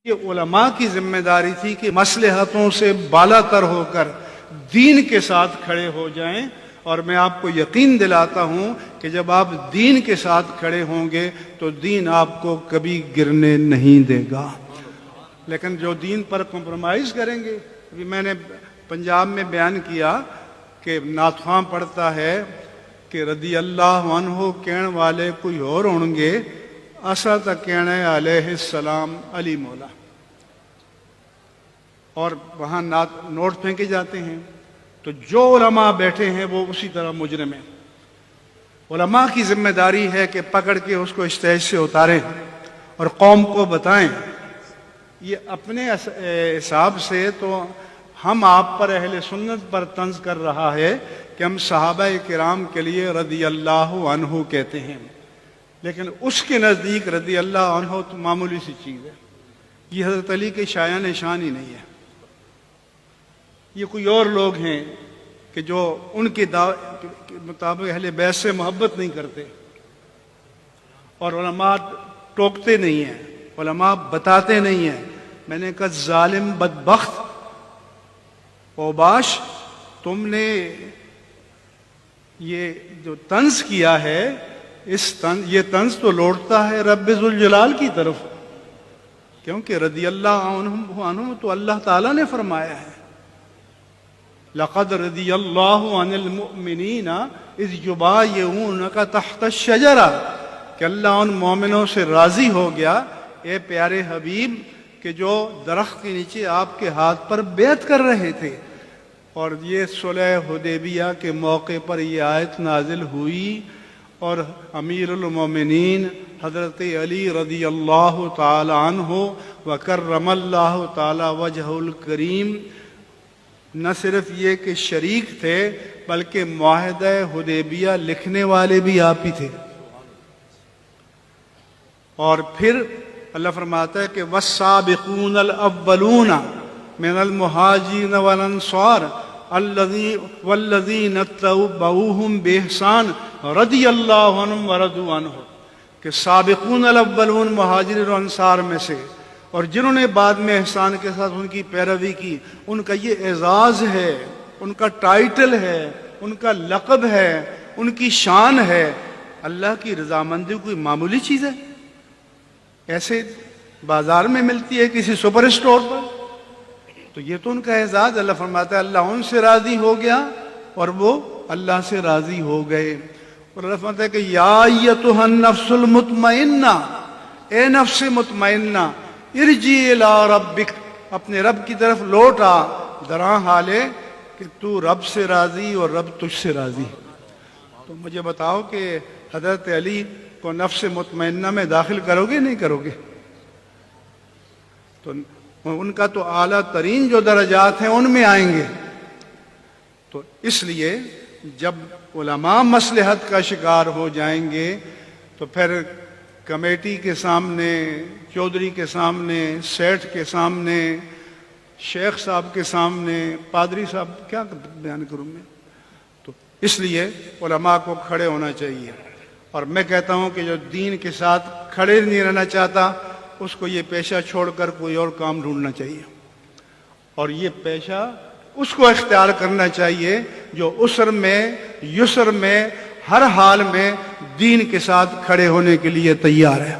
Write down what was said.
یہ علماء کی ذمہ داری تھی کہ مصلحتوں سے بالا تر ہو کر دین کے ساتھ کھڑے ہو جائیں، اور میں آپ کو یقین دلاتا ہوں کہ جب آپ دین کے ساتھ کھڑے ہوں گے تو دین آپ کو کبھی گرنے نہیں دے گا۔ لیکن جو دین پر کمپرومائز کریں گے، ابھی میں نے پنجاب میں بیان کیا کہ نعت خواں پڑھتا ہے کہ رضی اللہ عنہ کہنے والے کوئی اور ہوں گے، اسا تک کہنے علیہ السلام علی مولا، اور وہاں نوٹ پھینکے جاتے ہیں۔ تو جو علماء بیٹھے ہیں وہ اسی طرح مجرم ہیں۔ علماء کی ذمہ داری ہے کہ پکڑ کے اس کو اسٹیج سے اتاریں اور قوم کو بتائیں۔ یہ اپنے حساب سے تو ہم آپ پر، اہل سنت پر طنز کر رہا ہے کہ ہم صحابہ کرام کے لیے رضی اللہ عنہ کہتے ہیں، لیکن اس کے نزدیک رضی اللہ عنہ تو معمولی سی چیز ہے۔ یہ حضرت علی کے شایان شان ہی نہیں ہے، یہ کوئی اور لوگ ہیں کہ جو ان کے مطابق اہل بیت سے محبت نہیں کرتے، اور علماء ٹوکتے نہیں ہیں، علماء بتاتے نہیں ہیں۔ میں نے کہا ظالم بدبخت اوباش، تم نے یہ جو طنز کیا ہے، یہ طنز تو لوٹتا ہے رب ذوالجلال کی طرف، کیونکہ رضی اللہ عنہ تو اللہ تعالیٰ نے فرمایا ہے، لقد رضی اللہ عن المؤمنین اذ یبایعونک تحت الشجرہ، کہ اللہ ان مومنوں سے راضی ہو گیا اے پیارے حبیب کہ جو درخت کے نیچے آپ کے ہاتھ پر بیعت کر رہے تھے۔ اور یہ صلح حدیبیہ کے موقع پر یہ آیت نازل ہوئی، اور امیر المومنین حضرت علی رضی اللہ تعالی عنہ وکرم اللہ تعالی وجہہ الکریم نہ صرف یہ کہ شریک تھے، بلکہ معاہدہ حدیبیہ لکھنے والے بھی آپ ہی تھے۔ اور پھر اللہ فرماتا ہے کہ والسابقون الاولون من المہاجرین والانصار والذین اتبعوہم بإحسان رضی اللہ عنہم ورضوا عنہ، کہ سابقون الاولون مہاجرین و انصار میں سے، اور جنہوں نے بعد میں احسان کے ساتھ ان کی پیروی کی، ان کا یہ اعزاز ہے، ان کا ٹائٹل ہے، ان کا لقب ہے، ان کی شان ہے۔ اللہ کی رضامندی کوئی معمولی چیز ہے؟ ایسے بازار میں ملتی ہے کسی سپر اسٹور پر؟ تو یہ تو ان کا اعزاز۔ اللہ فرماتا ہے اللہ ان سے راضی ہو گیا اور وہ اللہ سے راضی ہو گئے۔ اور اللہ فرماتا ہے کہ یا ایتھا النفس المطمئنہ، اے نفس مطمئنہ، ارجعی الی ربک، اپنے رب کی طرف لوٹ آ، درا حال ہے کہ تو رب سے راضی اور رب تجھ سے راضی۔ تو مجھے بتاؤ کہ حضرت علی کو نفس مطمئنہ میں داخل کرو گے نہیں کرو گے؟ تو ان کا تو اعلیٰ ترین جو درجات ہیں ان میں آئیں گے۔ تو اس لیے جب علماء مصلحت کا شکار ہو جائیں گے تو پھر کمیٹی کے سامنے، چودھری کے سامنے، سیٹھ کے سامنے، شیخ صاحب کے سامنے، پادری صاحب، کیا بیان کروں میں؟ تو اس لیے علماء کو کھڑے ہونا چاہیے۔ اور میں کہتا ہوں کہ جو دین کے ساتھ کھڑے نہیں رہنا چاہتا اس کو یہ پیشہ چھوڑ کر کوئی اور کام ڈھونڈنا چاہیے، اور یہ پیشہ اس کو اختیار کرنا چاہیے جو عسر میں، یسر میں، ہر حال میں دین کے ساتھ کھڑے ہونے کے لیے تیار ہے۔